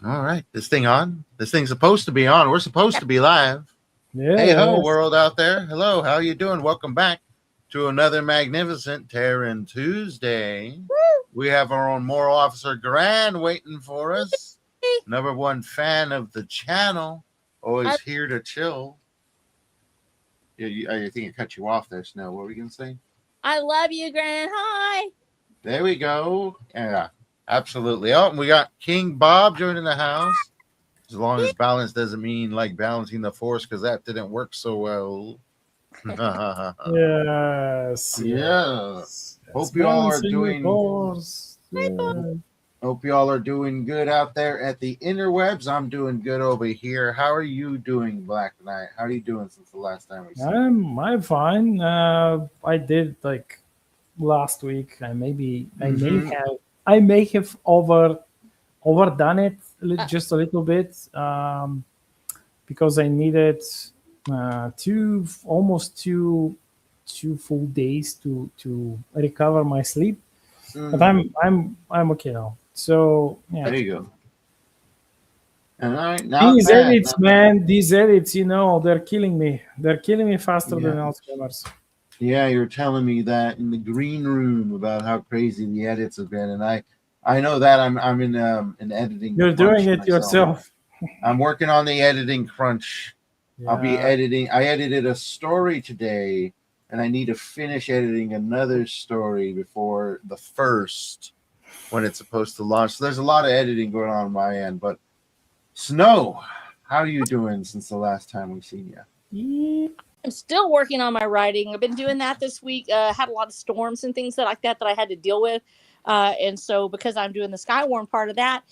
All right. This thing on? This thing's supposed to be on. We're supposed to be live. Hey ho, Yes. world out there. Hello, how you doing? Welcome back to another magnificent Terran Tuesday. We have our own moral officer Grand waiting for us. Number one fan of the channel. I, Always here to chill. I think I cut you off there, Snow. What were we gonna say? I love you, Gran. Hi. There we go. Yeah, absolutely. Oh, and we got King Bob joining the house. As long as balance doesn't mean like balancing the force, because that didn't work so well. Yes. Yeah. Yes. Hope you all are Balancing the doing. course. Hope you all are doing good out there at the interwebs. I'm doing good over here. How are you doing, Black Knight? How are you doing since the last time we saw? I'm fine. I did like last week. I may have overdone it just a little bit because I needed two full days to recover my sleep. But I'm okay now. So yeah. There you go. All right, not These bad. edits, man, these edits, they're killing me. They're killing me faster than Yeah. Alzheimer's. Yeah, you were telling me that in the green room about how crazy the edits have been, and I know that I'm in an editing. You're crunch doing it myself. yourself. I'm working on the editing crunch. I'll be Yeah. editing. I edited a story today, and I need to finish editing another story before the first when it's supposed to launch. So there's a lot of editing going on my end. But Snow, how are you doing since the last time we've seen you? Yeah. I'm still working on my writing. I've been doing that this week. Had a lot of storms and things like that I had to deal with. And so because I'm doing the Skywarn part of that,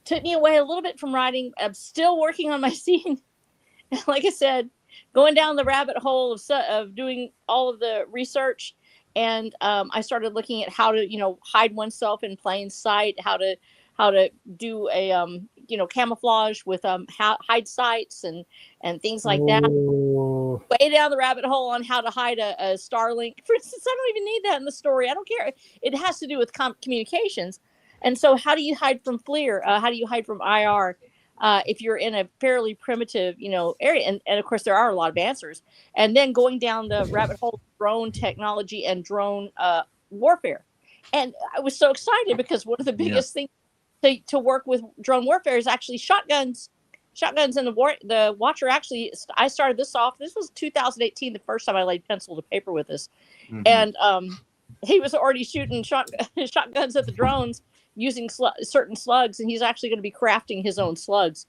took me away a little bit from writing. I'm still working on my scene. Like I said, going down the rabbit hole of doing all of the research. And I started looking at how to, hide oneself in plain sight, how to do a, camouflage with hide sites and things like that. Oh, Way down the rabbit hole on how to hide a Starlink. For instance, I don't even need that in the story. I don't care. It has to do with communications. And so how do you hide from FLIR? How do you hide from IR? If you're in a fairly primitive, area. And of course, there are a lot of answers. And then going down the rabbit hole of drone technology and drone warfare. And I was so excited because one of the biggest things to work with drone warfare is actually shotguns. Shotguns in the Watcher. Actually, I started this off. This was 2018, the first time I laid pencil to paper with this, and he was already shooting shotguns at the drones using certain slugs, and he's actually going to be crafting his own slugs.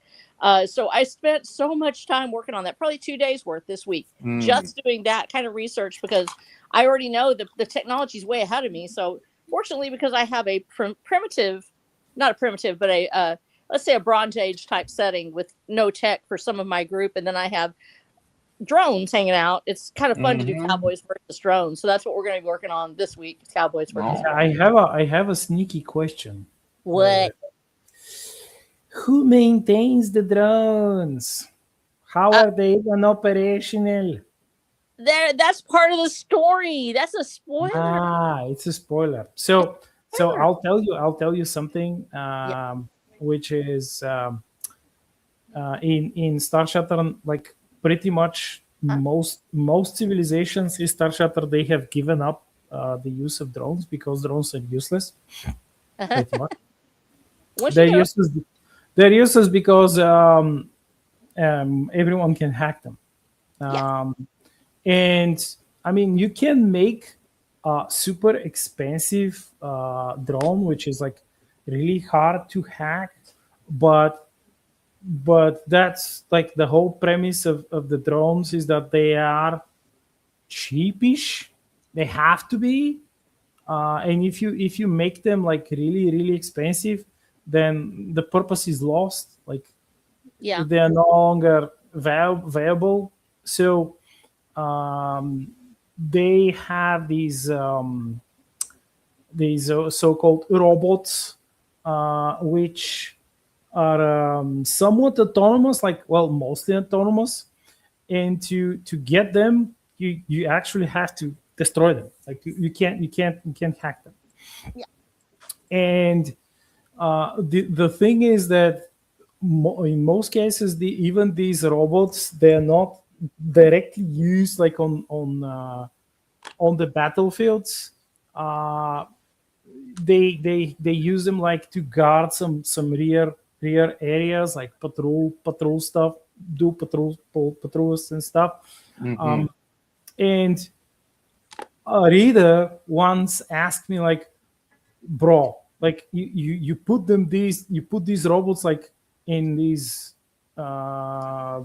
So I spent so much time working on that, probably 2 days worth this week, just doing that kind of research because I already know the technology is way ahead of me. So fortunately, because I have a primitive, not a primitive, but a let's say a Bronze Age type setting with no tech for some of my group, and then I have drones hanging out. It's kind of fun to do cowboys versus drones, so that's what we're going to be working on this week: cowboys versus. I have a sneaky question. What? Who maintains the drones? How are they even operational? That's part of the story. That's a spoiler. It's a spoiler. So I'll tell you something. Which is in Star Shattered, like pretty much most civilizations in Star Shattered, they have given up the use of drones because drones are useless. Pretty much. They're useless because everyone can hack them. And I mean, you can make a super expensive drone, which is like really hard to hack, but that's like the whole premise of the drones is that they are cheapish. They have to be, and if you make them like really expensive, then the purpose is lost. Like they are no longer viable. So they have these so-called robots, which are somewhat autonomous, mostly autonomous. And to get them, you actually have to destroy them. Like you can't hack them. Yeah. And the thing is that in most cases, even these robots, they're not directly used like on the battlefields. Uh, they use them like to guard some rear areas, like patrol stuff, do patrols and stuff. Mhm. And a reader once asked me like, bro, like you put these robots like in these uh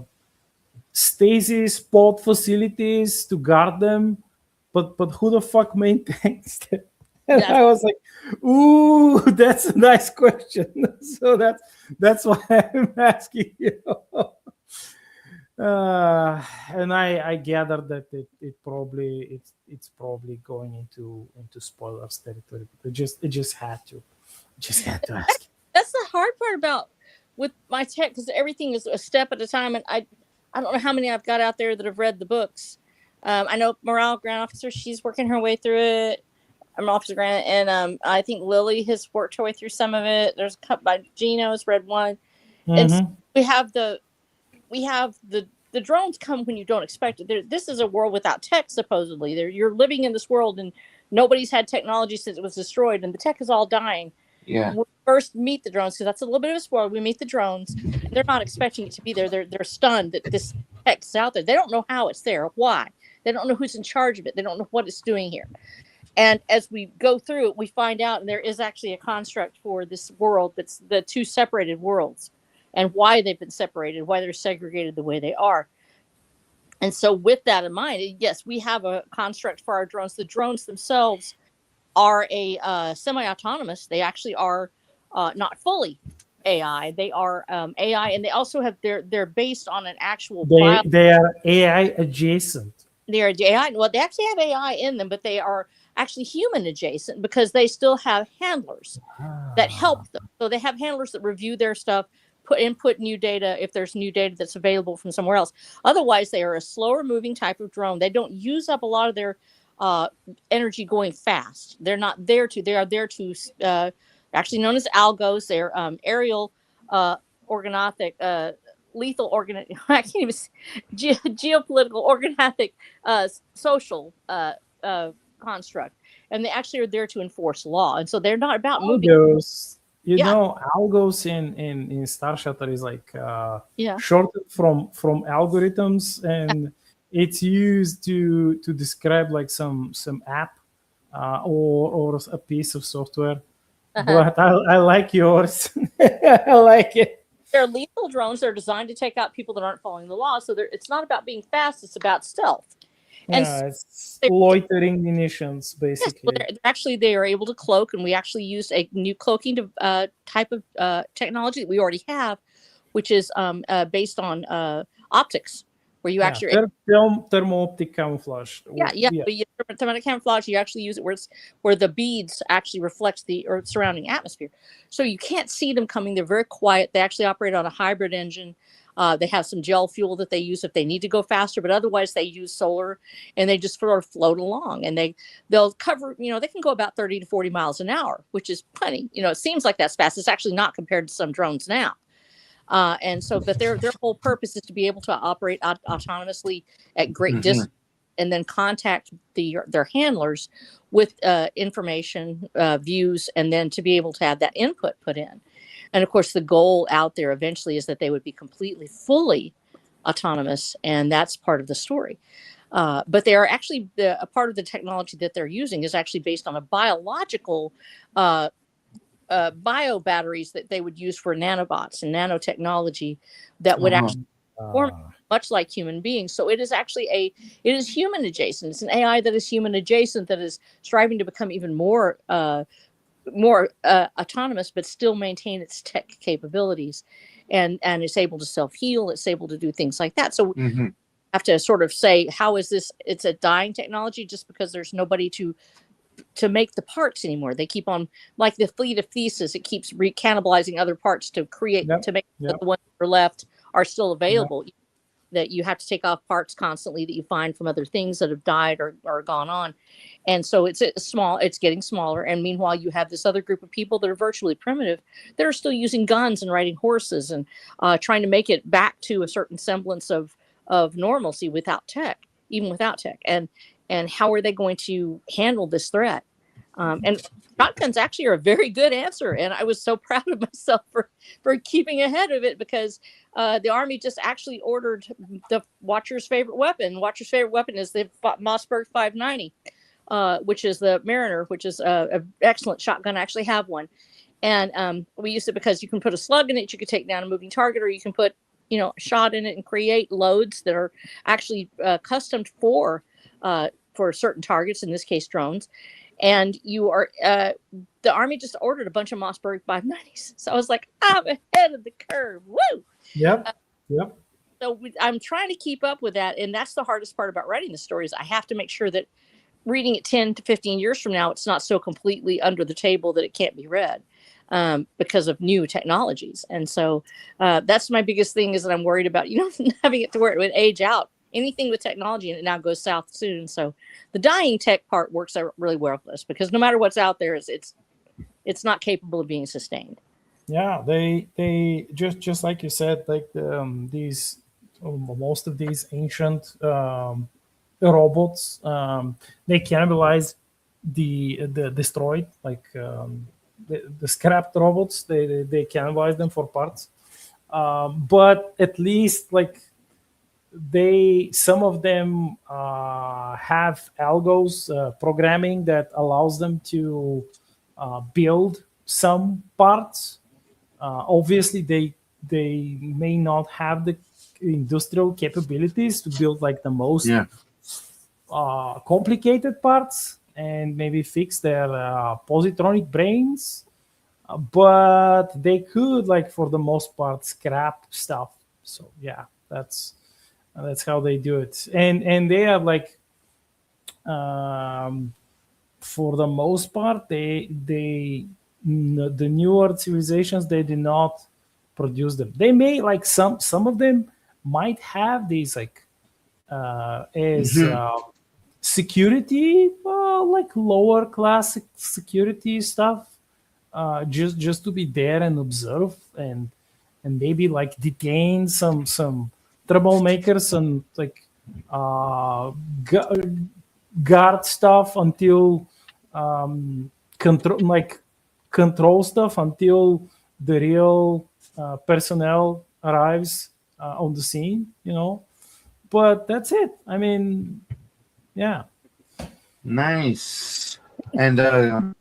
stasis pod facilities to guard them, but who the fuck maintains them? And That's I was like, ooh, that's a nice question. So that's why I'm asking you. And I gathered that it's probably going into spoilers territory. But it just had to ask. that's the hard part about with my tech, because everything is a step at a time, and I don't know how many I've got out there that have read the books. I know Morale Grand Officer, she's working her way through it. I'm Officer Grant, and I think Lily has worked her way through some of it. There's a couple by Gino's read one, and so Mm-hmm. we have the drones come when you don't expect it. This is a world without tech, supposedly. You're living in this world, and nobody's had technology since it was destroyed, and the tech is all dying. Yeah. We first meet the drones, because that's a little bit of a spoiler. We meet the drones. They're not expecting it to be there. They're stunned that this tech's out there. They don't know how it's there, why. They don't know who's in charge of it. They don't know what it's doing here. And as we go through it, we find out, and there is actually a construct for this world that's the two separated worlds, and why they've been separated, why they're segregated the way they are. And so, with that in mind, yes, we have a construct for our drones. The drones themselves are a semi-autonomous. They actually are not fully AI. They are AI, and they also have they're based on an actual bio. They are AI adjacent. They're AI. Well, they actually have AI in them, but they are actually human adjacent, because they still have handlers that help them. So they have handlers that review their stuff, put new data if there's new data that's available from somewhere else. Otherwise, they are a slower moving type of drone. They don't use up a lot of their energy going fast. They're not there to. They are there to, actually known as algos. They're aerial organothic. Lethal organ. I can't even. Geopolitical organothic social construct, and they actually are there to enforce law, and so they're not about moving. Algos, Yeah, algos in Star Shutter is like yeah. shortened from algorithms, and it's used to describe like some app or a piece of software. Uh-huh. But I like yours. I like it. They're lethal drones. They're designed to take out people that aren't following the law. So it's not about being fast; it's about stealth. And so Yeah, it's loitering munitions yes, well, basically. actually they are able to cloak, and we actually used a new cloaking type of technology that we already have, which is based on optics, where you Yeah, actually thermo-optic camouflage. yeah, Yeah, but you thermal camouflage. You actually use it where the beads actually reflect the Earth's surrounding atmosphere, so you can't see them coming. They're very quiet. They actually operate on a hybrid engine. They have some gel fuel that they use if they need to go faster, but otherwise they use solar, and they just sort of float along. And they'll cover. They can go about 30 to 40 miles an hour, which is plenty. It seems like that's fast. It's actually not compared to some drones now. And so, but their whole purpose is to be able to operate autonomously at great Mhm. distance, and then contact their handlers with information, views, and then to be able to have that input put in. And of course, the goal out there eventually is that they would be completely, fully autonomous, and that's part of the story. But they are actually a part of the technology that they're using is actually based on a biological bio batteries that they would use for nanobots and nanotechnology that would Uh-huh. actually form much like human beings. So it is actually it is human adjacent. It's an AI that is human adjacent, that is striving to become even more autonomous, but still maintain its tech capabilities, and it's able to self heal. It's able to do things like that. So Mhm. have to sort of say, how is this? It's a dying technology just because there's nobody to make the parts anymore. They keep on, like the fleet of Thesis, it keeps cannibalizing other parts to yep, make yep, the ones that are left are still yep. available. That you have to take off parts constantly that you find from other things that have died or gone on. And so it's getting smaller. And meanwhile, you have this other group of people that are virtually primitive that are still using guns and riding horses and trying to make it back to a certain semblance of normalcy without tech, even without tech. And how are they going to handle this threat? And shotguns actually are a very good answer. And I was so proud of myself for keeping ahead of it, because the Army just actually ordered the Watcher's favorite weapon. Watcher's favorite weapon is the Mossberg 590, which is the Mariner, which is an excellent shotgun. I actually have one. And we use it because you can put a slug in it, you can take down a moving target, or you can put a shot in it and create loads that are actually custom for certain targets, in this case drones. And you are the Army just ordered a bunch of Mossberg 590s. So I was like, I'm ahead of the curve. Woo! Yep. So I'm trying to keep up with that. And that's the hardest part about writing the stories. I have to make sure that reading it 10 to 15 years from now, it's not so completely under the table that it can't be read because of new technologies. And so that's my biggest thing, is that I'm worried about, having it to where it would age out. Anything with technology, and it now goes south soon. So the dying tech part works out really well for us, because no matter what's out there, it's not capable of being sustained. Yeah, they just like you said, like these most of these ancient robots, they cannibalize the destroyed, like the scrapped robots. They cannibalize them for parts, but at least like some of them have algos programming that allows them to build some parts. Obviously, they may not have the industrial capabilities to build like the most complicated parts and maybe fix their positronic brains, but they could, like, for the most part, scrap stuff. So yeah, that's how they do it. And they are like, for the most part, the newer civilizations, they do not produce them. They may, like, some of them might have these like as security, like lower class security stuff, just to be there and observe and maybe like detain some troublemakers and like guard stuff until control stuff until the real personnel arrives on the scene, but that's it. I mean, yeah. Nice. And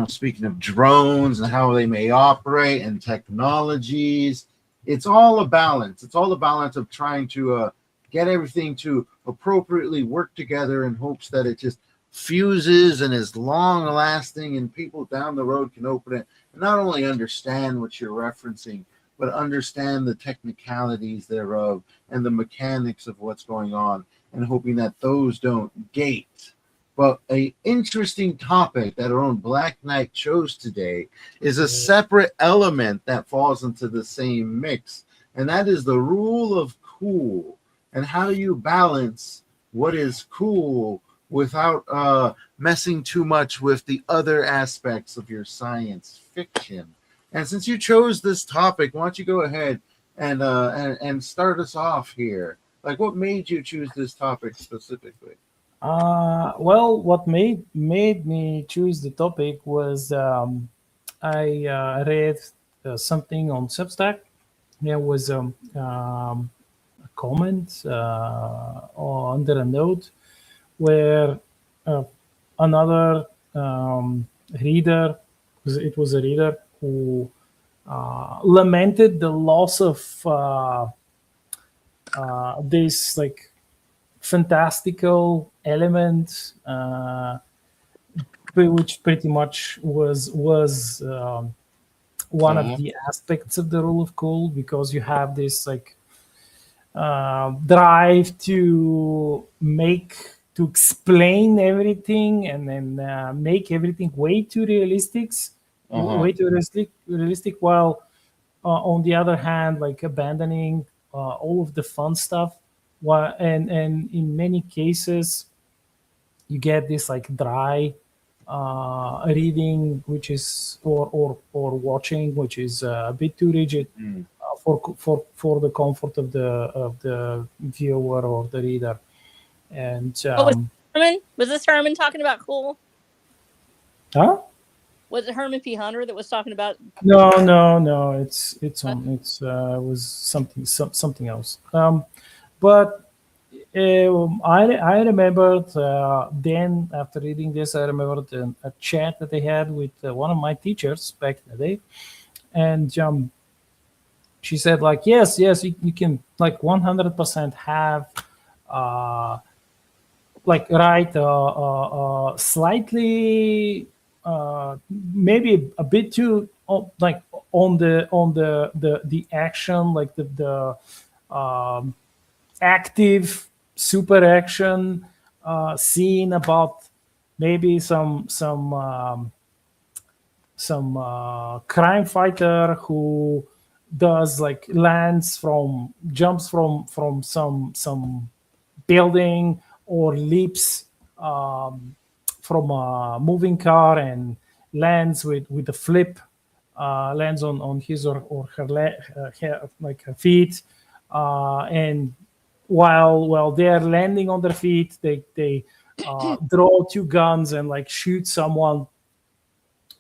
speaking of drones and how they may operate and technologies, it's all a balance. It's all a balance of trying to get everything to appropriately work together in hopes that it just fuses and is long lasting, and people down the road can open it and not only understand what you're referencing, but understand the technicalities thereof and the mechanics of what's going on, and hoping that those don't gate. But an interesting topic that our own Black Knight chose today is a separate element that falls into the same mix, and that is the rule of cool. And how do you balance what is cool without messing too much with the other aspects of your science fiction? And since you chose this topic, why don't you go ahead and start us off here? Like, what made you choose this topic specifically? Well, what made me choose the topic was I read something on Substack. There was a comment under a note where another reader, it was a reader who lamented the loss of this like fantastical element, which pretty much was one of the aspects of the rule of cool, because you have this like drive to explain everything and then make everything way too realistic, while on the other hand, like abandoning all of the fun stuff. And in many cases, you get this like dry reading, which is or watching, which is a bit too rigid Mm. for the comfort of the viewer or the reader. And Oh, Herman? Was this Herman talking about cool? huh? Was it Herman P. Hunter that was talking about? No. It was something else. But I remembered then after reading this, I remembered a chat that I had with one of my teachers back in the day, and she said like, yes, you can like 100% have like write slightly maybe a bit too like on the action, like the active super action scene about maybe some crime fighter who does like jumps from some building or leaps from a moving car and lands with a flip, lands on his or her, like her feet, and while they're landing on their feet, they draw two guns and like shoot someone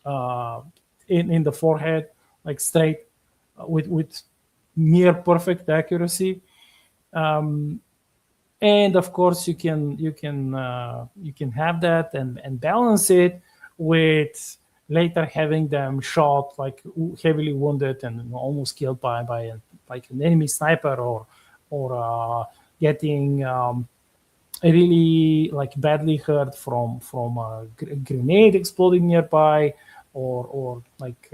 uh, in the forehead, like straight, with near perfect accuracy. Um, and of course, you can have that and balance it with later having them shot, like heavily wounded and almost killed by like an enemy sniper, or getting really like badly hurt from a grenade exploding nearby, or like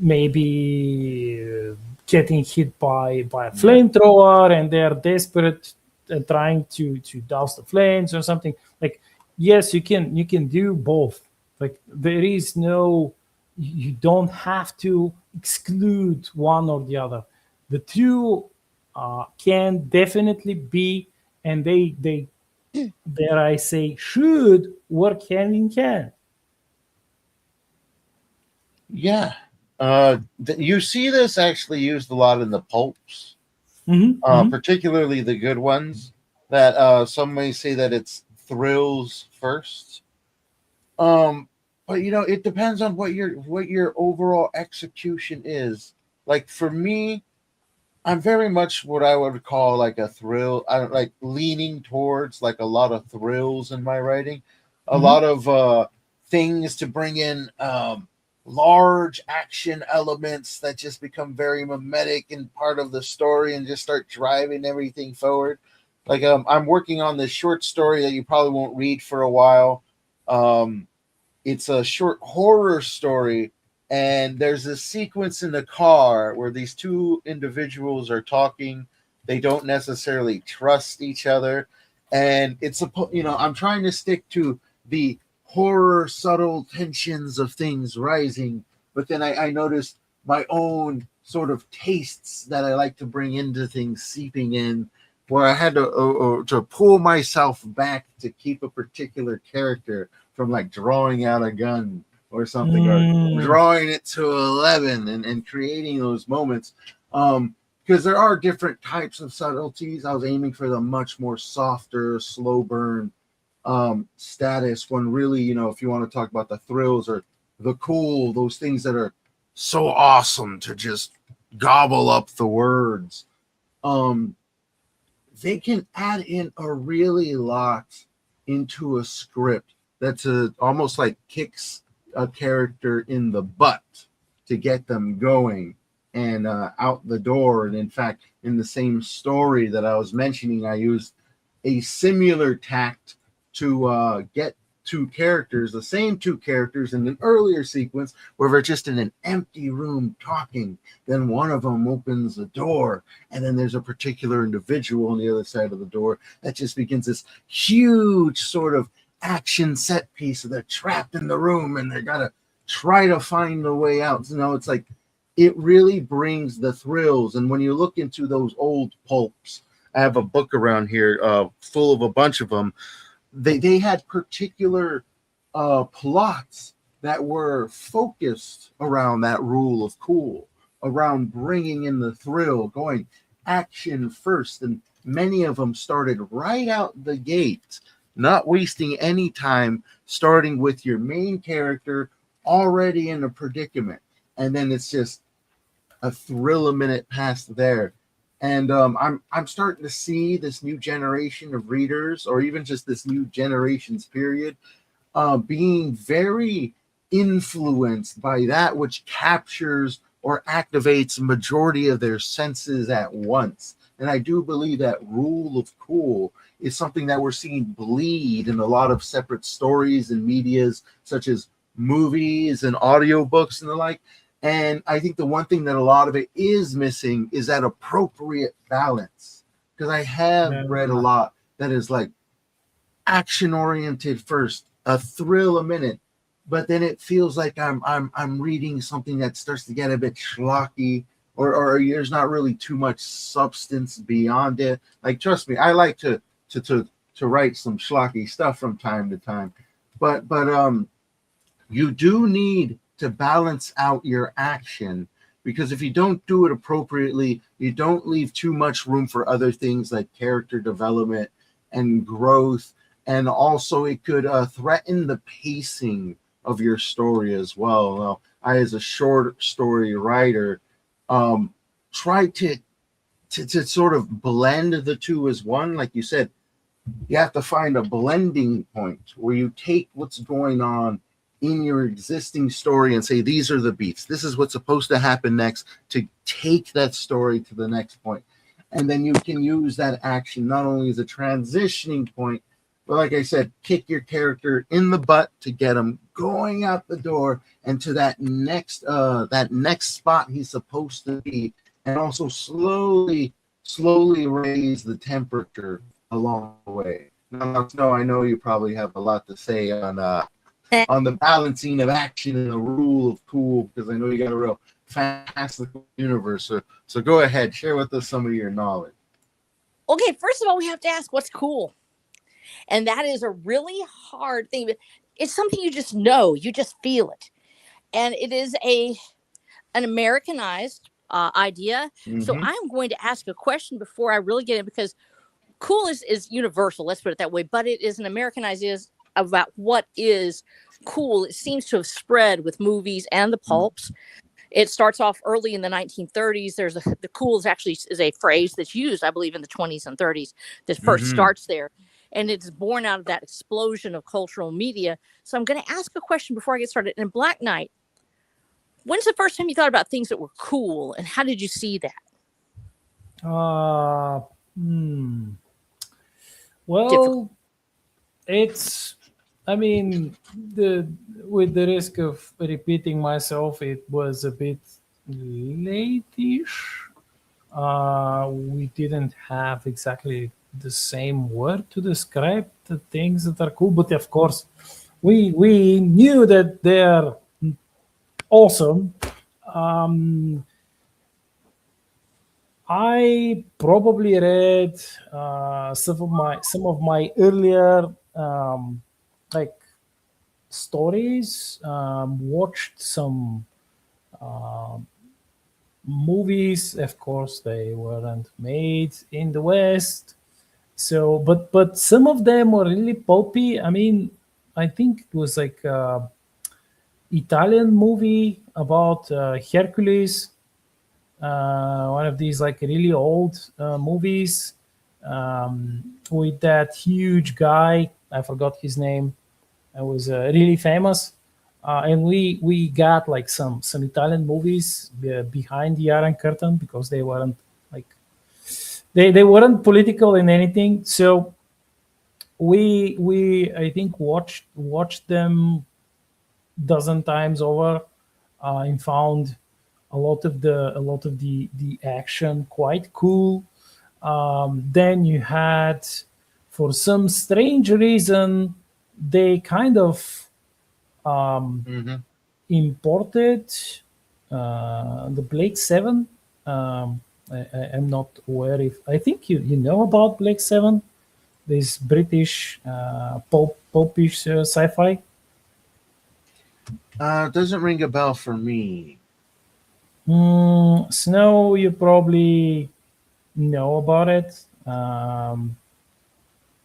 maybe getting hit by a flamethrower and they're desperate and trying to douse the flames or something. Like, yes, you can do both. Like, there is no, you don't have to exclude one or the other. The two can definitely be, and they dare I say should work hand in hand. Yeah. You see this actually used a lot in the pulps, Mm-hmm. particularly the good ones. That some may say that it's thrills first. Um, but it depends on what your overall execution is. Like for me, I'm very much what I would call like a thrill. I don't like leaning towards like a lot of thrills in my writing, a Mm-hmm. lot of things to bring in large action elements that just become very mimetic and part of the story and just start driving everything forward. Like I'm working on this short story that you probably won't read for a while. Um, it's a short horror story, and there's a sequence in the car where these two individuals are talking. They don't necessarily trust each other, and I'm trying to stick to the horror subtle tensions of things rising, but then I noticed my own sort of tastes that I like to bring into things seeping in, where I had to pull myself back to keep a particular character from like drawing out a gun or something, or Mm. drawing it to 11, and creating those moments. Because there are different types of subtleties. I was aiming for the much more softer, slow burn status, when really, if you want to talk about the thrills or the cool, those things that are so awesome to just gobble up the words. Um, they can add in a really lot into a script that's almost like kicks a character in the butt to get them going and out the door. And in fact, in the same story that I was mentioning, I used a similar tact to get the same two characters in an earlier sequence where they're just in an empty room talking. Then one of them opens the door, and then there's a particular individual on the other side of the door that just begins this huge sort of action set piece. So they're trapped in the room and they gotta try to find a way out. It's like it really brings the thrills. And when you look into those old pulps, I have a book around here full of a bunch of them. they had particular plots that were focused around that rule of cool, around bringing in the thrill, going action first. And many of them started right out the gate, not wasting any time, starting with your main character already in a predicament. And then it's just a thrill a minute past there. And I'm starting to see this new generation of readers, or even just this new generation's period, being very influenced by that which captures or activates a majority of their senses at once. And I do believe that rule of cool is something that we're seeing bleed in a lot of separate stories and medias, such as movies and audiobooks and the like. And I think the one thing that a lot of it is missing is that appropriate balance. Because I have read a lot that is like action oriented first, a thrill a minute, but then it feels like I'm reading something that starts to get a bit schlocky, or there's not really too much substance beyond it. Like, trust me, I like to write some schlocky stuff from time to time, but you do need to balance out your action, because if you don't do it appropriately, you don't leave too much room for other things like character development and growth. And also it could threaten the pacing of your story as well. Now, I, as a short story writer, try to sort of blend the two as one. Like you said, you have to find a blending point where you take what's going on in your existing story and say, these are the beats. This is what's supposed to happen next, to take that story to the next point. And then you can use that action not only as a transitioning point, but like I said, kick your character in the butt to get him going out the door and to that next spot he's supposed to be, and also slowly raise the temperature along the way. Now, Snow, I know you probably have a lot to say on the balancing of action and the rule of cool, because I know you got a real fantastical universe. So go ahead, share with us some of your knowledge. Okay, first of all, we have to ask what's cool. And that is a really hard thing. It's something you just know, you just feel it. And it is an Americanized idea. Mm-hmm. So I'm going to ask a question before I really get in, because cool is universal, let's put it that way, but it is an Americanized idea about what is cool. It seems to have spread with movies and the pulps. It starts off early in the 1930s. The cool is a phrase that's used, I believe, in the 20s and 30s. That first starts there. And it's born out of that explosion of cultural media. So I'm going to ask a question before I get started. In Black Knight, when's the first time you thought about things that were cool, and how did you see that? Well, Difficult. It's, I mean, with the risk of repeating myself, it was a bit late-ish. We didn't have exactly the same word to describe the things that are cool, but of course, we knew that they're awesome. I probably read some of my earlier like stories, watched some movies. Of course, they weren't made in the West, so but some of them were really pulpy. I mean, I think it was like Italian movie about Hercules. One of these like really old movies with that huge guy. I forgot his name. It was really famous, and we got like some Italian movies behind the Iron Curtain, because they weren't like they weren't political in anything. So we I think watched them dozen times over, and found a lot of the action quite cool. Then you had, for some strange reason, they kind of imported the Blake 7. I'm not aware if, I think you know about Blake 7. this British popish sci-fi. Doesn't ring a bell for me. Snow, you probably know about it.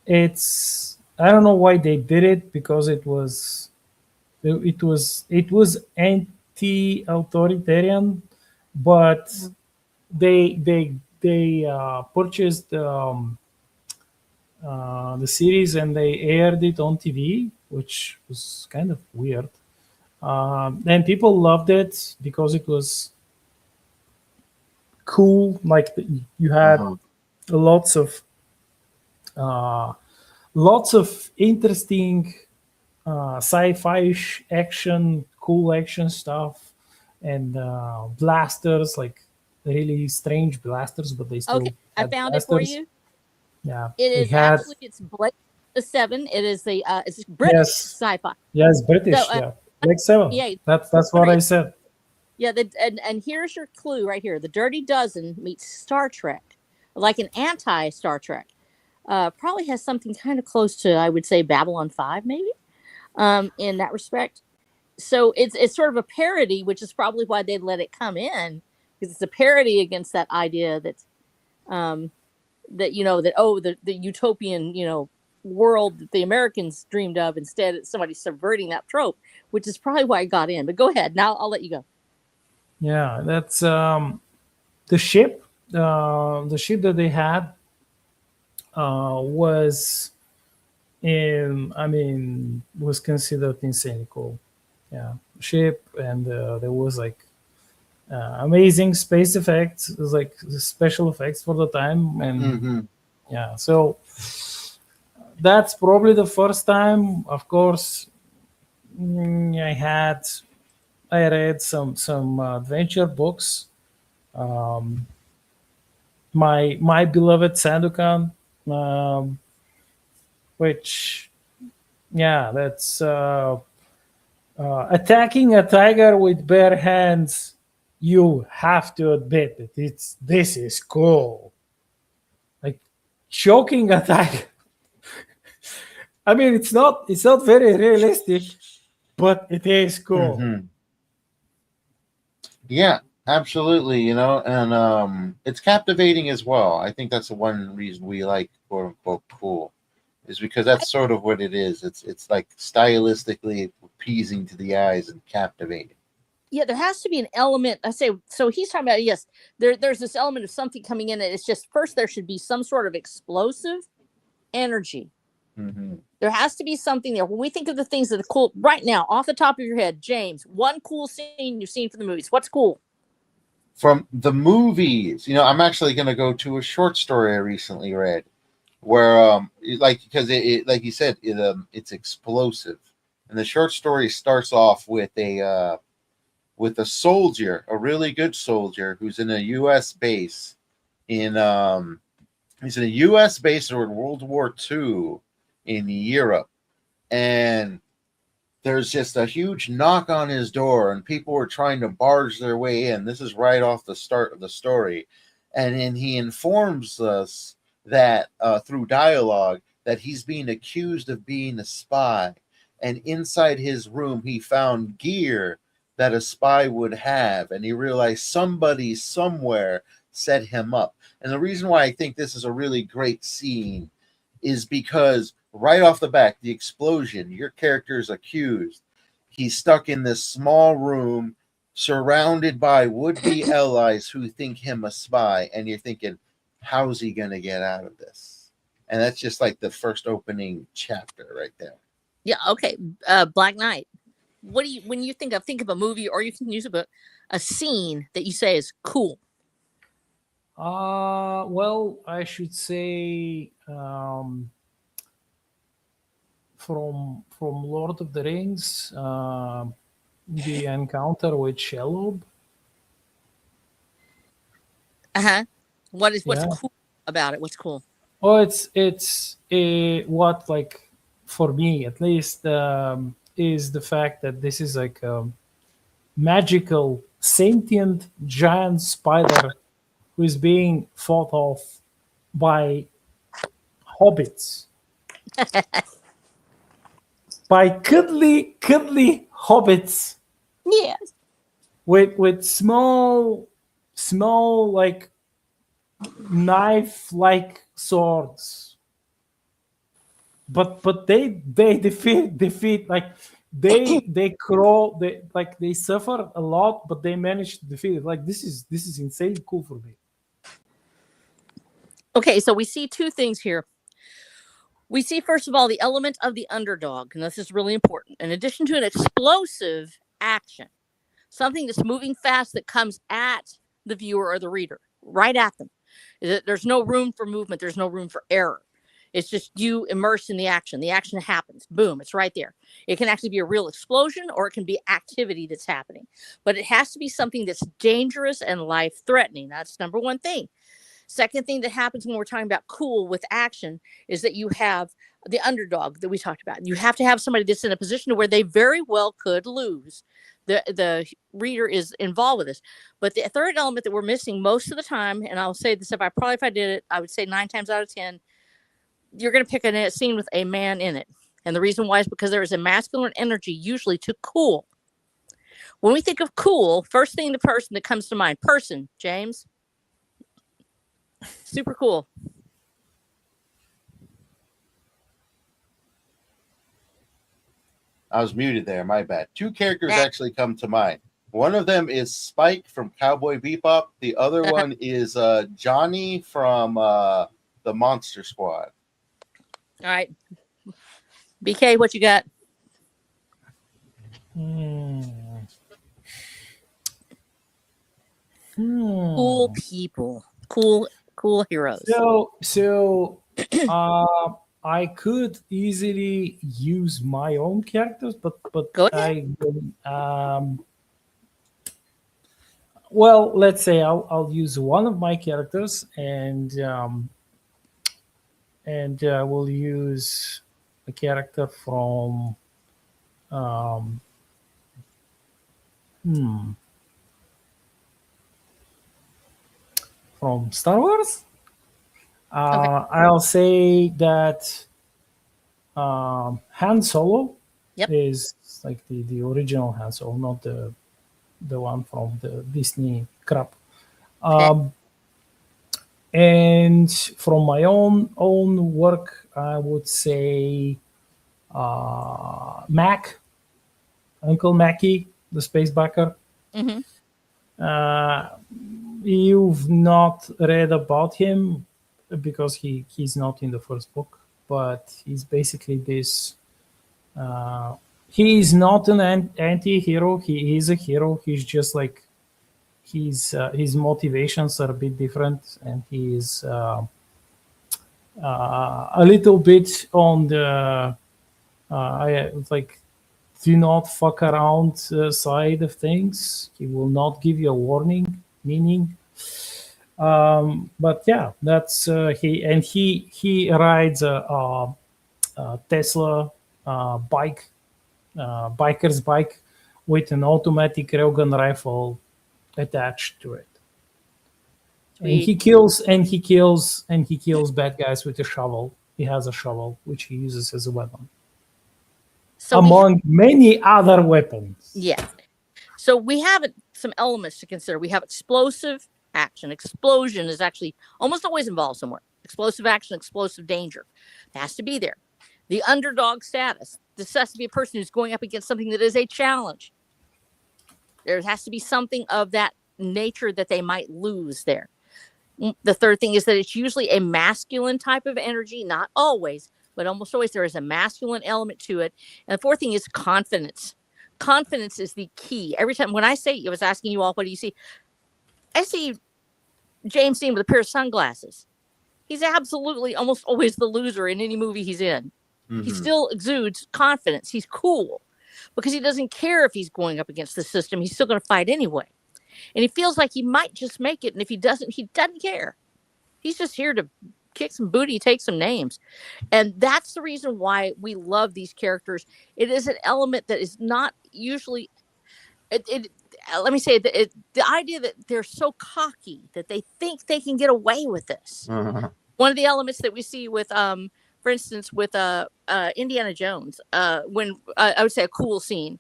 It's I don't know why they did it, because it was anti-authoritarian, but they purchased the series and they aired it on TV, which was kind of weird. And people loved it because it was cool. Like you had Uh-huh. lots of uh, lots of interesting sci-fi action, cool action stuff, and blasters, like really strange blasters, but they Okay, still I had found it for blasters. you. Yeah, It they is had. actually it's Blake the Seven. It is the it's British Yes, sci-fi. yes, So British. Yeah, like seven. yeah, That's what I said. yeah. And here's your clue right here. The Dirty Dozen meets Star Trek, like an anti Star Trek. Probably has something kind of close to, I would say, Babylon 5, maybe, in that respect. So it's sort of a parody, which is probably why they let it come in, because it's a parody against that idea that um, that the utopian world that the Americans dreamed of. Instead, it's somebody subverting that trope, which is probably why it got in. But go ahead, now I'll let you go. Yeah, that's the ship. The ship that they had was was considered insanely cool. Yeah, ship, and there was like amazing space effects. It was like the special effects for the time, and Mm-hmm. yeah, so that's probably the first time. Of course, I read some adventure books. Um, my beloved Sandokan, um, which yeah, that's attacking a tiger with bare hands. You have to admit that this is cool. Like choking a tiger. I mean, it's not very realistic, but it is cool. Mm-hmm. Yeah, absolutely. And it's captivating as well. I think that's the one reason we like quote unquote cool, is because that's sort of what it is. It's like stylistically appeasing to the eyes and captivating. Yeah, there has to be an element. I say so. He's talking about, yes. There's this element of something coming in. And it's just first there should be some sort of explosive energy. Mm-hmm. There has to be something there. When we think of the things that are cool right now, off the top of your head, James, one cool scene you've seen from the movies. What's cool? From the movies, I'm actually going to go to a short story I recently read where like because it like you said it's explosive, and the short story starts off with a soldier, a really good soldier who's in a U.S. base in he's in a U.S. base during World War II in Europe, and there's just a huge knock on his door, and people were trying to barge their way in. This is right off the start of the story, and then he informs us that through dialogue that he's being accused of being a spy, and inside his room he found gear that a spy would have, and he realized somebody somewhere set him up. And the reason why I think this is a really great scene is because right off the back, the explosion, your character is accused. He's stuck in this small room surrounded by would-be allies who think him a spy, and you're thinking, how's he going to get out of this? And that's just like the first opening chapter right there. Yeah, okay. Black Knight. What do you, when you think of a movie, or you can use a scene that you say is cool? Well, I should say from Lord of the Rings, the encounter with Shelob. Uh-huh. What's Yeah. cool about it? What's cool? Oh, it's what, like, for me at least, is the fact that this is like a magical sentient giant spider who is being fought off by hobbits. by cuddly hobbits Yes. with small like knife like swords. But they defeat like they crawl, they suffer a lot, but they manage to defeat it. Like this is insane cool for me. Okay, so we see two things here. We see, first of all, the element of the underdog, and this is really important. In addition to an explosive action, something that's moving fast that comes at the viewer or the reader, right at them. There's no room for movement. There's no room for error. It's just you immersed in the action. The action happens. Boom, it's right there. It can actually be a real explosion or it can be activity that's happening. But it has to be something that's dangerous and life-threatening. That's number one thing. Second thing that happens when we're talking about cool with action is that you have the underdog that we talked about. You have to have somebody that's in a position where they very well could lose. The reader is involved with this. But the third element that we're missing most of the time, and I'll say this, if I did it, I would say 9 times out of 10, you're going to pick a scene with a man in it. And the reason why is because there is a masculine energy usually to cool. When we think of cool, first thing the person that comes to mind, person, James. Super cool. I was muted there. My bad. 2 characters actually come to mind. One of them is Spike from Cowboy Bebop. The other one is Johnny from the Monster Squad. All right. BK, what you got? Cool people. Cool heroes. So I could easily use my own characters, but Go ahead. Well, let's say I'll use one of my characters, and we'll use a character from from Star Wars. Okay. I'll say that Han Solo is like the original Han Solo, not the one from the Disney crap. And from my own work, I would say Mac, Uncle Mackie, the space backer. Mm-hmm. You've not read about him because he's not in the first book, but he's basically this. He is not an anti-hero. He is a hero. He's just like his motivations are a bit different, and he is a little bit on the do not fuck around side of things. He will not give you a warning, meaning. But yeah, that's he rides a Tesla bike, biker's bike, with an automatic railgun rifle attached to it. And he kills bad guys with a shovel. He has a shovel which he uses as a weapon. So among many other weapons. Yeah. So we have some elements to consider. We have explosive action. Explosion is actually almost always involved somewhere. Explosive action, explosive danger. It has to be there. The underdog status. This has to be a person who's going up against something that is a challenge. There has to be something of that nature that they might lose there. The third thing is that it's usually a masculine type of energy, not always, but almost always there is a masculine element to it. And the fourth thing is confidence. Confidence is the key. Every time when I say, I was asking you all, what do you see? I see James Dean with a pair of sunglasses. He's absolutely almost always the loser in any movie he's in. Mm-hmm. He still exudes confidence. He's cool because he doesn't care if he's going up against the system. He's still going to fight anyway. And he feels like he might just make it. And if he doesn't care. He's just here to kick some booty, take some names. And that's the reason why we love these characters. It is an element that is not usually, let me say, the idea that they're so cocky that they think they can get away with this. Uh-huh. One of the elements that we see with for instance, with Indiana Jones, when I would say a cool scene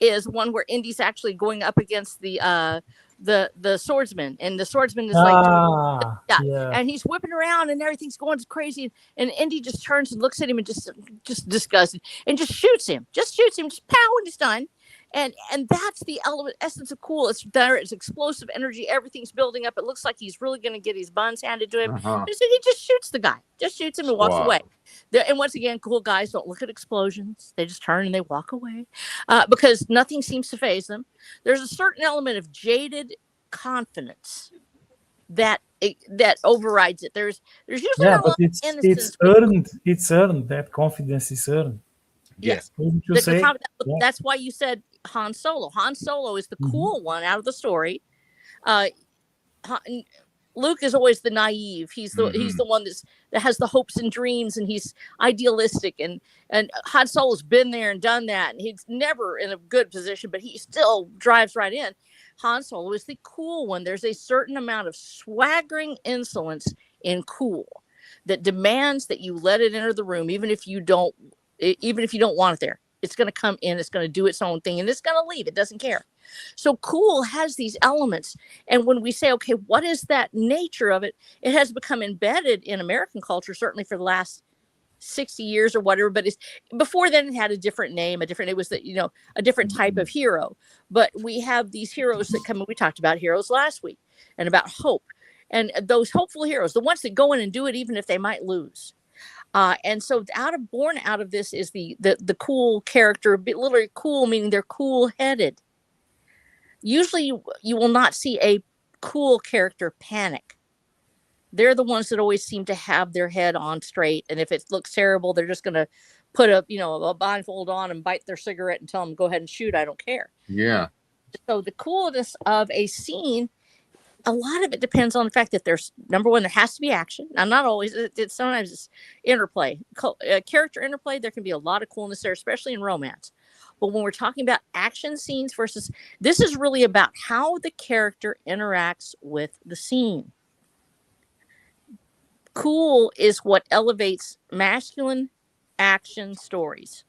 is one where Indy's actually going up against the swordsman, and the swordsman is like doing, yeah, Yeah. and he's whipping around and everything's going crazy, and Indy just turns and looks at him and just disgusted, and just shoots him, just pow, and he's done. And that's the essence of cool. It's there. It's explosive energy. Everything's building up. It looks like he's really going to get his buns handed to him. Uh-huh. And so he just shoots the guy, just shoots him and walks Wow. away. And once again, cool guys don't look at explosions. They just turn and they walk away because nothing seems to faze them. There's a certain element of jaded confidence that overrides it. There's usually Yeah, not a but lot of it's innocence. earned. It's earned. That confidence is earned. Yes. Wouldn't you say? Yeah. That's why you said Han Solo. Han Solo is the cool one out of the story. Luke is always the naive. He's the one that has the hopes and dreams, and he's idealistic. And Han Solo's been there and done that, and he's never in a good position, but he still drives right in. Han Solo is the cool one. There's a certain amount of swaggering insolence in cool that demands that you let it enter the room, even if you don't want it there. It's going to come in, it's going to do its own thing, and it's going to leave. It doesn't care. So cool has these elements. And when we say, okay, what is that nature of it? It has become embedded in American culture, certainly for the last 60 years or whatever. But before then it had a different name, it was a different type of hero. But we have these heroes that come, and we talked about heroes last week and about hope. And those hopeful heroes, the ones that go in and do it, even if they might lose. And so born out of this is the cool character, literally cool, meaning they're cool-headed. Usually you will not see a cool character panic. They're the ones that always seem to have their head on straight. And if it looks terrible, they're just going to put a blindfold on and bite their cigarette and tell them, go ahead and shoot. I don't care. Yeah. So the coolness of a scene, a lot of it depends on the fact that there's, number one, there has to be action. Now, not always. Sometimes it's interplay, character interplay. There can be a lot of coolness there, especially in romance. But when we're talking about action scenes this is really about how the character interacts with the scene. Cool is what elevates masculine action stories,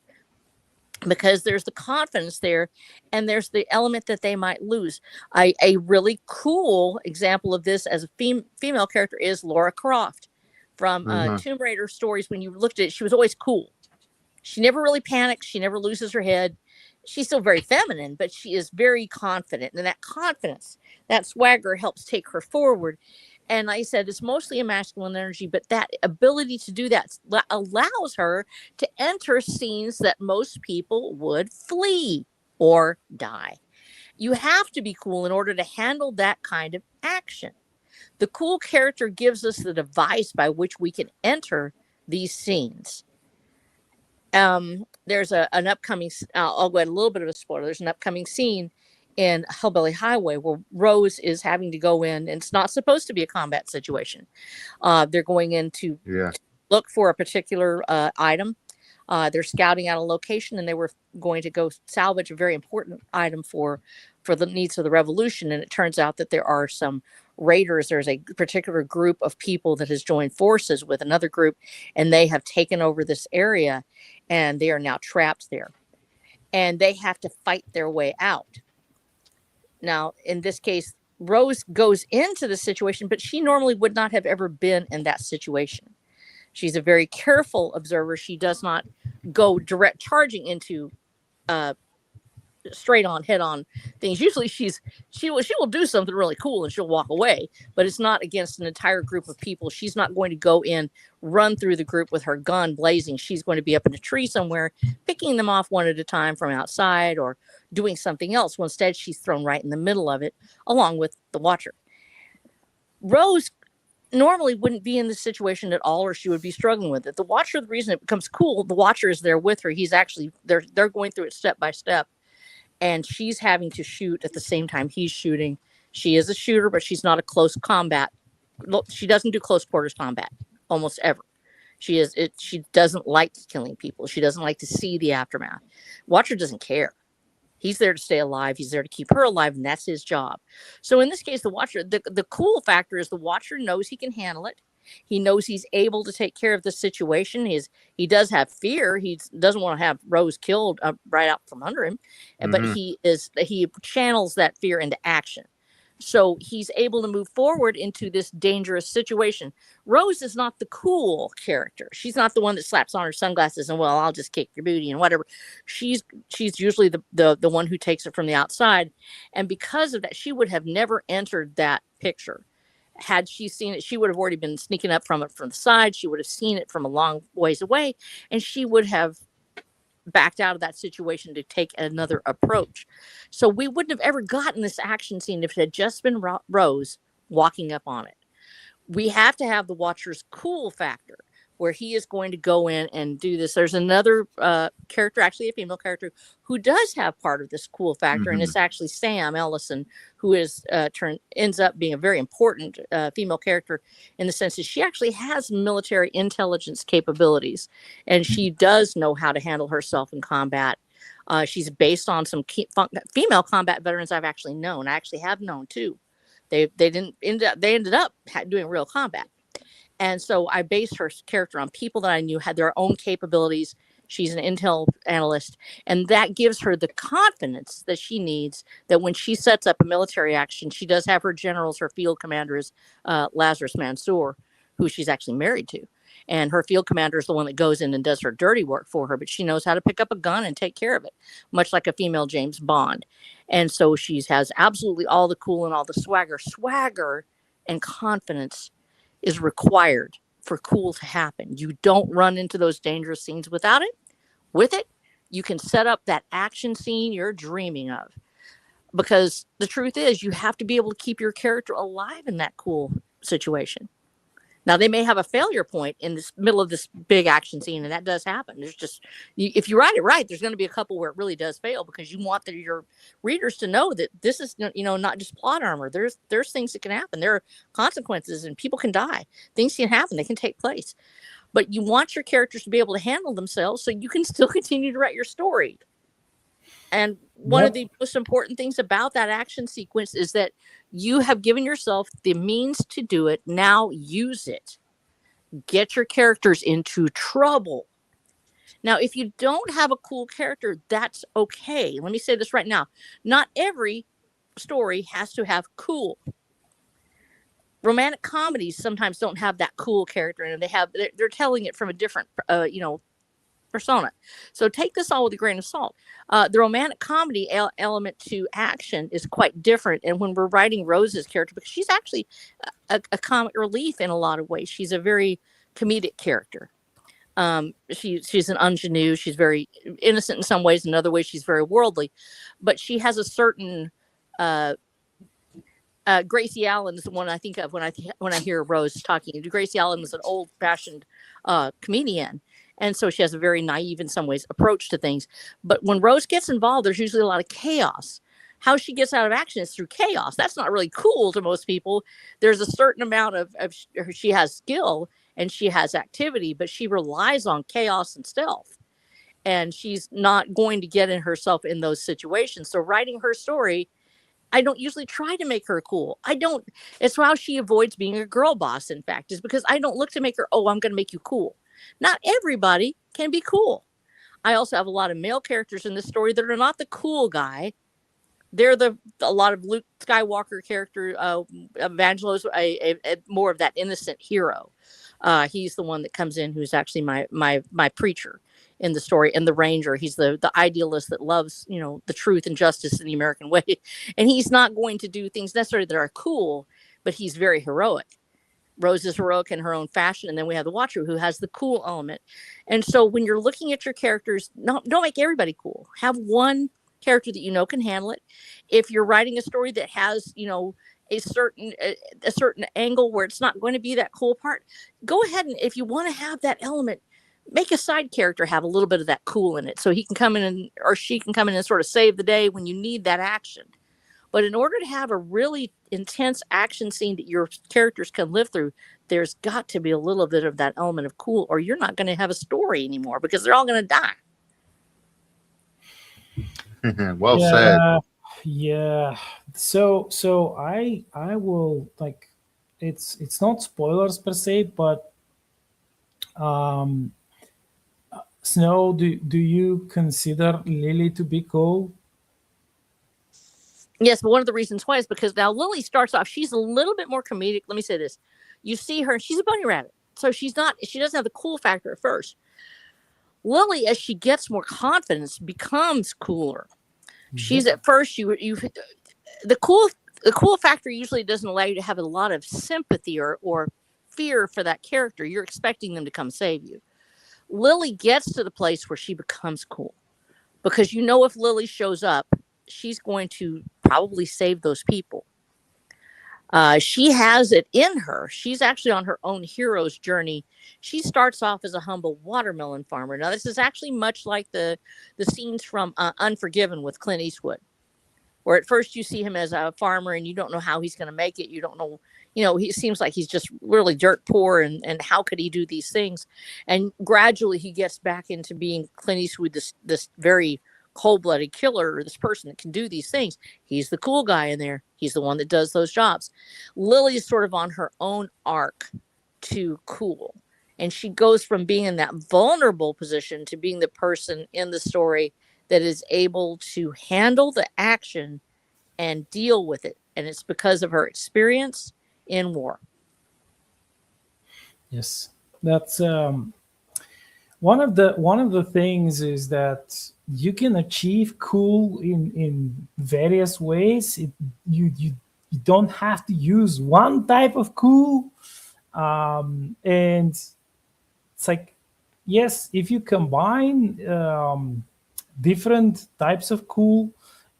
because there's the confidence there, and there's the element that they might lose. A really cool example of this as a female character is Lara Croft from Tomb Raider stories. When you looked at it, she was always cool. She never really panics. She never loses her head. She's still very feminine, but she is very confident. And that confidence, that swagger helps take her forward. And like I said, it's mostly a masculine energy, but that ability to do that allows her to enter scenes that most people would flee or die. You have to be cool in order to handle that kind of action. The cool character gives us the device by which we can enter these scenes. There's an upcoming, I'll go ahead, a little bit of a spoiler. There's an upcoming scene in Hellbilly Highway where Rose is having to go in, and it's not supposed to be a combat situation. They're going in to look for a particular item. They're scouting out a location, and they were going to go salvage a very important item for the needs of the revolution. And it turns out that there are some raiders. There's a particular group of people that has joined forces with another group, and they have taken over this area, and they are now trapped there. And they have to fight their way out. Now, in this case, Rose goes into the situation, but she normally would not have ever been in that situation. She's a very careful observer. She does not go direct charging into straight on, head on things. Usually she will do something really cool and she'll walk away, but it's not against an entire group of people. She's not going to go in, run through the group with her gun blazing. She's going to be up in a tree somewhere, picking them off one at a time from outside or doing something else. Well, instead, she's thrown right in the middle of it, along with the Watcher. Rose normally wouldn't be in this situation at all, or she would be struggling with it. The Watcher, the reason it becomes cool, the Watcher is there with her. He's actually, they're going through it step by step, and she's having to shoot at the same time he's shooting. She is a shooter, but she's not a close combat. She doesn't do close quarters combat almost ever. She doesn't like killing people. She doesn't like to see the aftermath. Watcher doesn't care. He's there to stay alive. He's there to keep her alive, and that's his job. So in this case, the Watcher, the cool factor is the Watcher knows he can handle it. He knows he's able to take care of the situation. He does have fear. He doesn't want to have Rose killed right out from under him, but he channels that fear into action. So he's able to move forward into this dangerous situation. Rose is not the cool character. She's not the one that slaps on her sunglasses and, well, I'll just kick your booty and whatever. She's usually the one who takes it from the outside. And because of that, she would have never entered that picture. Had she seen it, she would have already been sneaking up from it from the side. She would have seen it from a long ways away, and she would have backed out of that situation to take another approach. So we wouldn't have ever gotten this action scene if it had just been Rose walking up on it. We have to have the watcher's cool factor, where he is going to go in and do this. There's another character, actually a female character, who does have part of this cool factor, and it's actually Sam Ellison, who ends up being a very important female character in the sense that she actually has military intelligence capabilities, and she does know how to handle herself in combat. She's based on some female combat veterans I've actually known. I actually have known too. They ended up doing real combat. And so I based her character on people that I knew had their own capabilities. She's an intel analyst, and that gives her the confidence that she needs, that when she sets up a military action, she does have her generals. Her field commander is Lazarus Mansour, who she's actually married to. And her field commander is the one that goes in and does her dirty work for her, but she knows how to pick up a gun and take care of it, much like a female James Bond. And so she has absolutely all the cool and all the swagger. Swagger and confidence is required for cool to happen. You don't run into those dangerous scenes without it. With it, you can set up that action scene you're dreaming of. Because the truth is, you have to be able to keep your character alive in that cool situation. Now, they may have a failure point in this middle of this big action scene, and that does happen. There's just, if you write it right, there's going to be a couple where it really does fail, because you want your readers to know that this is, not just plot armor. There's things that can happen. There are consequences, and people can die. Things can happen. They can take place. But you want your characters to be able to handle themselves so you can still continue to write your story. And one of the most important things about that action sequence is that you have given yourself the means to do it. Now use it. Get your characters into trouble. Now, if you don't have a cool character, that's okay. Let me say this right now. Not every story has to have cool. Romantic comedies sometimes don't have that cool character, and they're telling it from a different, persona. So take this all with a grain of salt. The romantic comedy element to action is quite different. And when we're writing Rose's character, because she's actually a comic relief in a lot of ways, she's a very comedic character. She's an ingenue. She's very innocent in some ways. In other ways, she's very worldly. But she has a certain Gracie Allen is the one I think of when I hear Rose talking. Gracie Allen was an old-fashioned comedian. And so she has a very naive, in some ways, approach to things. But when Rose gets involved, there's usually a lot of chaos. How she gets out of action is through chaos. That's not really cool to most people. There's a certain amount of she has skill and she has activity, but she relies on chaos and stealth. And she's not going to get herself in those situations. So writing her story, I don't usually try to make her cool. It's how she avoids being a girl boss, in fact, is because I don't look to make her, I'm going to make you cool. Not everybody can be cool. I also have a lot of male characters in this story that are not the cool guy. They're a lot of Luke Skywalker character, Evangelos, more of that innocent hero. He's the one that comes in who's actually my preacher in the story, and the Ranger. He's the idealist that loves, the truth and justice in the American way. And he's not going to do things necessarily that are cool, but he's very heroic. Rose is heroic in her own fashion, and then we have the Watcher, who has the cool element. And so when you're looking at your characters, don't make everybody cool. Have one character that can handle it. If you're writing a story that has a certain angle where it's not going to be that cool part, go ahead, and if you want to have that element, make a side character have a little bit of that cool in it, so he can come in or she can come in and sort of save the day when you need that action. But in order to have a really intense action scene that your characters can live through, there's got to be a little bit of that element of cool, or you're not going to have a story anymore, because they're all going to die. Well said. Yeah. So I will it's not spoilers per se, but um, Snow, do you consider Lily to be cool? Yes, but one of the reasons why is because now Lily starts off, she's a little bit more comedic. Let me say this. You see her, she's a bunny rabbit. So she doesn't have the cool factor at first. Lily, as she gets more confidence, becomes cooler. She's at first, the cool factor usually doesn't allow you to have a lot of sympathy or fear for that character. You're expecting them to come save you. Lily gets to the place where she becomes cool because if Lily shows up, she's going to probably save those people. She has it in her. She's actually on her own hero's journey. She starts off as a humble watermelon farmer. Now, this is actually much like the scenes from Unforgiven with Clint Eastwood, where at first you see him as a farmer and you don't know how he's going to make it. You don't know, he seems like he's just really dirt poor and how could he do these things? And gradually he gets back into being Clint Eastwood, this very cold-blooded killer, or this person that can do these things. He's the cool guy in there. He's the one that does those jobs. Lily is sort of on her own arc to cool. And she goes from being in that vulnerable position to being the person in the story that is able to handle the action and deal with it. And it's because of her experience in war. Yes, that's one of the things is that you can achieve cool in various ways. You don't have to use one type of cool, and it's like, yes, if you combine different types of cool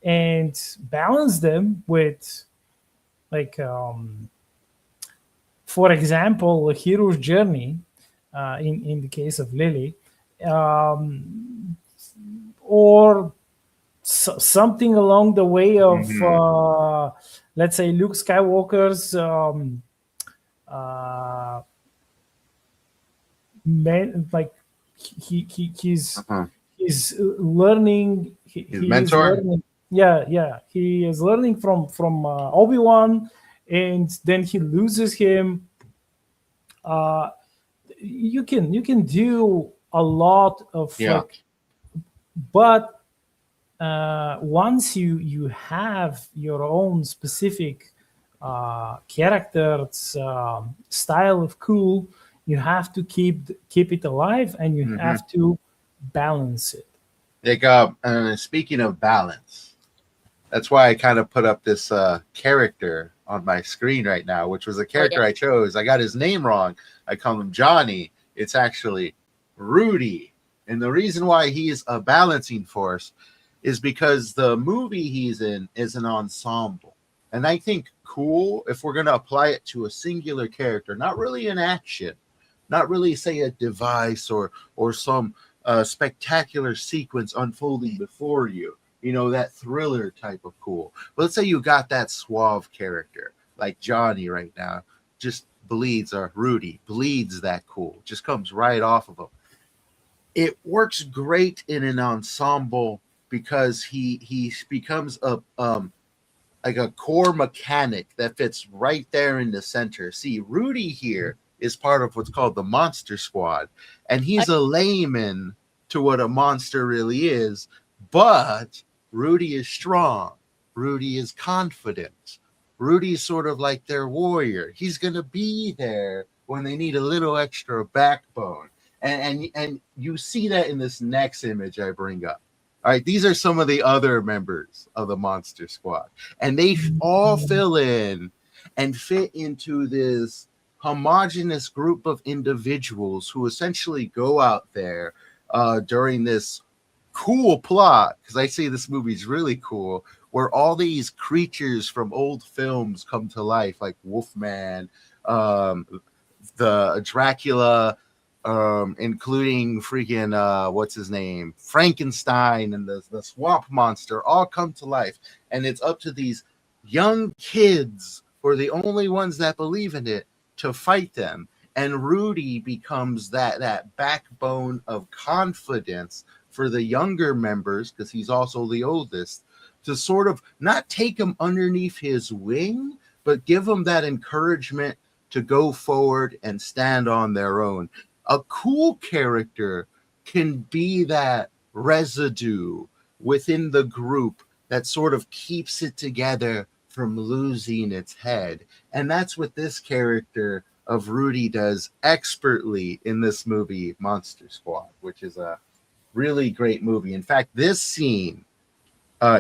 and balance them with, like, for example, a hero's journey, in the case of Lily, or something along the way of, let's say, Luke Skywalker's like he's learning. His mentor. He is learning from Obi-Wan, and then he loses him. You can do a lot of but once you have your own specific character's style of cool, you have to keep it alive, and you have to balance it. Like, speaking of balance, that's why I kind of put up this character on my screen right now, which was a character I chose. I got his name wrong. I call him Johnny. It's actually Rudy. And the reason why he is a balancing force is because the movie he's in is an ensemble. And I think cool, if we're going to apply it to a singular character, not really an action, not really, say, a device or some spectacular sequence unfolding before you, that thriller type of cool. But let's say you got that suave character like Johnny right now, just bleeds, or Rudy bleeds that cool, just comes right off of him. It works great in an ensemble because he becomes like a core mechanic that fits right there in the center. See, Rudy here is part of what's called the Monster Squad, and he's a layman to what a monster really is, but Rudy is strong. Rudy is confident. Rudy's sort of like their warrior. He's going to be there when they need a little extra backbone. And you see that in this next image I bring up. All right, these are some of the other members of the Monster Squad, and they all fill in and fit into this homogenous group of individuals who essentially go out there during this cool plot, because I say this movie's really cool, where all these creatures from old films come to life, like Wolfman, the Dracula, including freaking what's his name, Frankenstein, and the swamp monster, all come to life. And it's up to these young kids, who are the only ones that believe in it, to fight them. And Rudy becomes that backbone of confidence for the younger members, because he's also the oldest, to sort of not take him underneath his wing, but give him that encouragement to go forward and stand on their own. A cool character can be that residue within the group that sort of keeps it together from losing its head. And that's what this character of Rudy does expertly in this movie, Monster Squad, which is a really great movie. In fact, this scene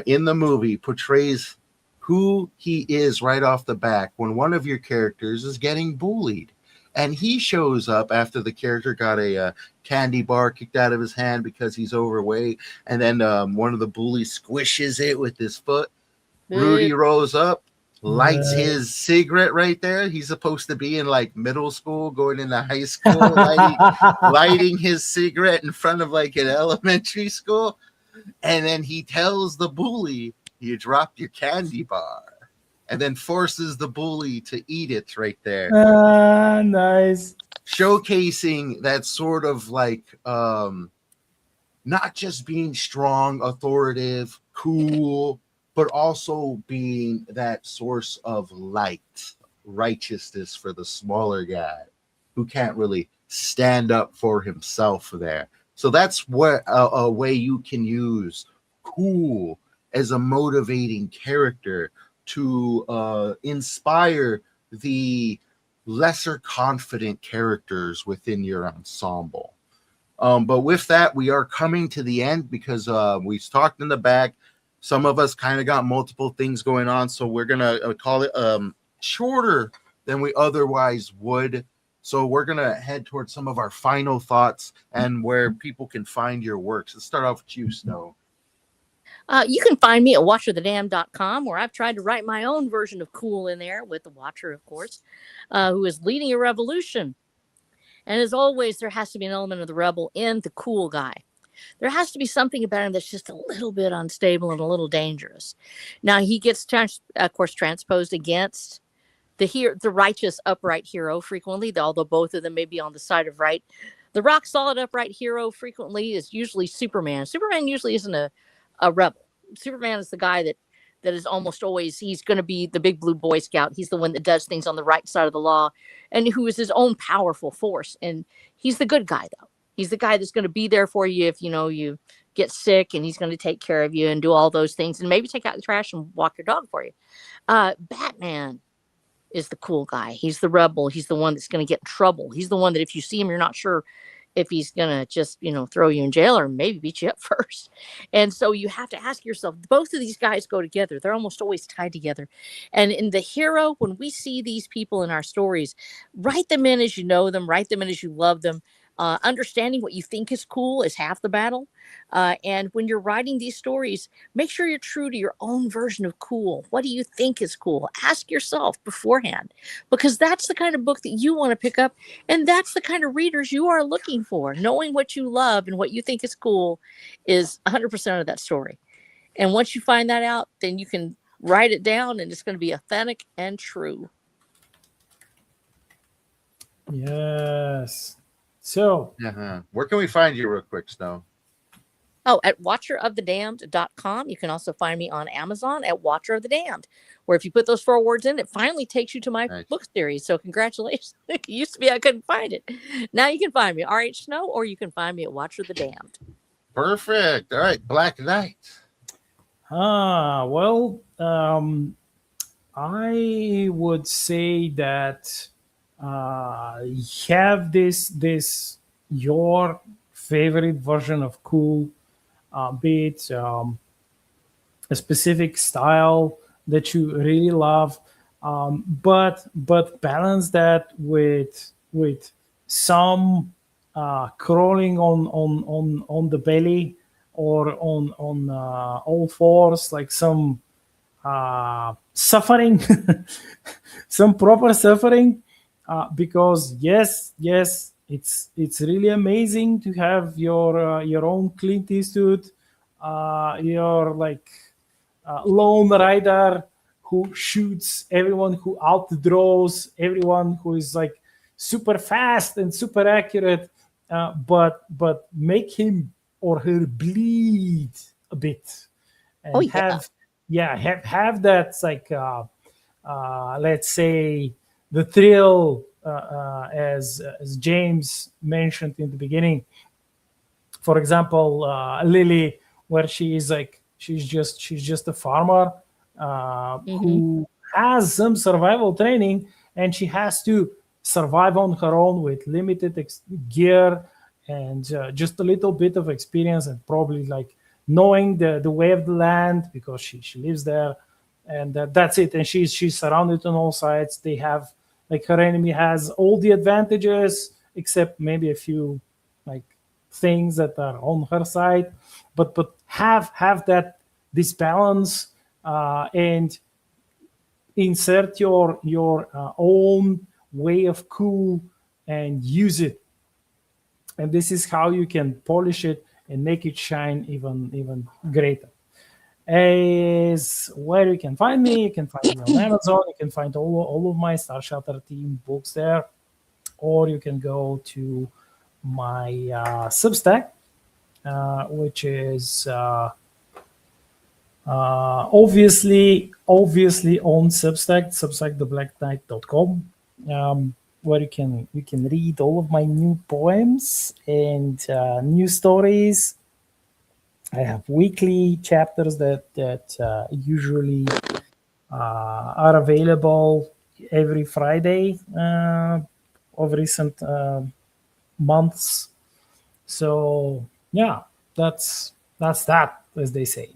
in the movie portrays who he is right off the back when one of your characters is getting bullied. And he shows up after the character got a candy bar kicked out of his hand because he's overweight. And then one of the bullies squishes it with his foot. Rudy rolls up, lights his cigarette right there. He's supposed to be in like middle school, going into high school, lighting his cigarette in front of like an elementary school. And then he tells the bully, "You dropped your candy bar," and then forces the bully to eat it right there. Nice. Showcasing that sort of like not just being strong, authoritative, cool, but also being that source of light, righteousness for the smaller guy who can't really stand up for himself there. So that's what a way you can use cool as a motivating character to inspire the lesser confident characters within your ensemble. But with that, we are coming to the end because we've talked in the back. Some of us kind of got multiple things going on, so we're going to call it shorter than we otherwise would. So we're going to head towards some of our final thoughts and where people can find your works. Let's start off with you, Snow. You can find me at watcherthedam.com, where I've tried to write my own version of cool in there with the Watcher, of course, who is leading a revolution. And as always, there has to be an element of the rebel in the cool guy. There has to be something about him that's just a little bit unstable and a little dangerous. Now, he gets, of course, transposed against the righteous, upright hero frequently, although both of them may be on the side of right. The rock solid, upright hero frequently is usually Superman. Superman usually isn't a rebel. Superman is the guy that is almost always, he's going to be the big blue Boy Scout. He's the one that does things on the right side of the law and who is his own powerful force. And he's the good guy, though. He's the guy that's going to be there for you if, you get sick, and he's going to take care of you and do all those things and maybe take out the trash and walk your dog for you. Batman is the cool guy. He's the rebel. He's the one that's going to get in trouble. He's the one that if you see him, you're not sure if he's going to just, throw you in jail or maybe beat you up first. And so you have to ask yourself, both of these guys go together. They're almost always tied together. And in the hero, when we see these people in our stories, write them in as you know them, write them in as you love them. Understanding what you think is cool is half the battle. And when you're writing these stories, make sure you're true to your own version of cool. What do you think is cool? Ask yourself beforehand, because that's the kind of book that you want to pick up. And that's the kind of readers you are looking for. Knowing what you love and what you think is cool is 100% of that story. And once you find that out, then you can write it down and it's going to be authentic and true. Yes. So, where can we find you real quick, Snow? Oh, at watcherofthedamned.com. You can also find me on Amazon at Watcher of the Damned, where if you put those 4 words in, it finally takes you to my book series. So congratulations. It used to be I couldn't find it. Now you can find me, R.H. Snow, or you can find me at Watcher of the Damned. Perfect. All right, Black Knight. Well, I would say that have this your favorite version of cool, be it a specific style that you really love, but balance that with some crawling on the belly or on all fours, like some suffering, some proper suffering. Because yes, it's really amazing to have your own Clint Eastwood, your like lone rider who shoots everyone, who outdraws everyone, who is like super fast and super accurate, but make him or her bleed a bit, and have that like let's say the thrill, as James mentioned in the beginning. For example, Lily, where she's just a farmer who has some survival training, and she has to survive on her own with limited gear and just a little bit of experience, and probably like knowing the way of the land because she lives there, and that's it. And she's surrounded on all sides. They have, like, her enemy has all the advantages except maybe a few like things that are on her side, but have that this balance, and insert your own way of cool and use it. And this is how you can polish it and make it shine even greater. Is where you can find me. You can find me on Amazon. You can find all of my Star Shelter team books there, or you can go to my Substack, which is obviously on Substack, theblacknight.com, where you can read all of my new poems and new stories. I have weekly chapters that usually are available every Friday of recent months. So yeah, that's that, as they say.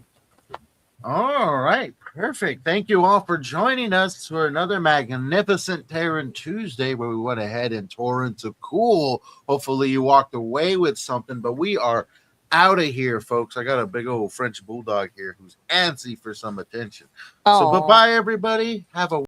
All right, perfect. Thank you all for joining us for another magnificent Terran Tuesday, where we went ahead and tore into cool. Hopefully you walked away with something, but we are out of here, folks. I got a big old French bulldog here who's antsy for some attention. So bye-bye, everybody. Have a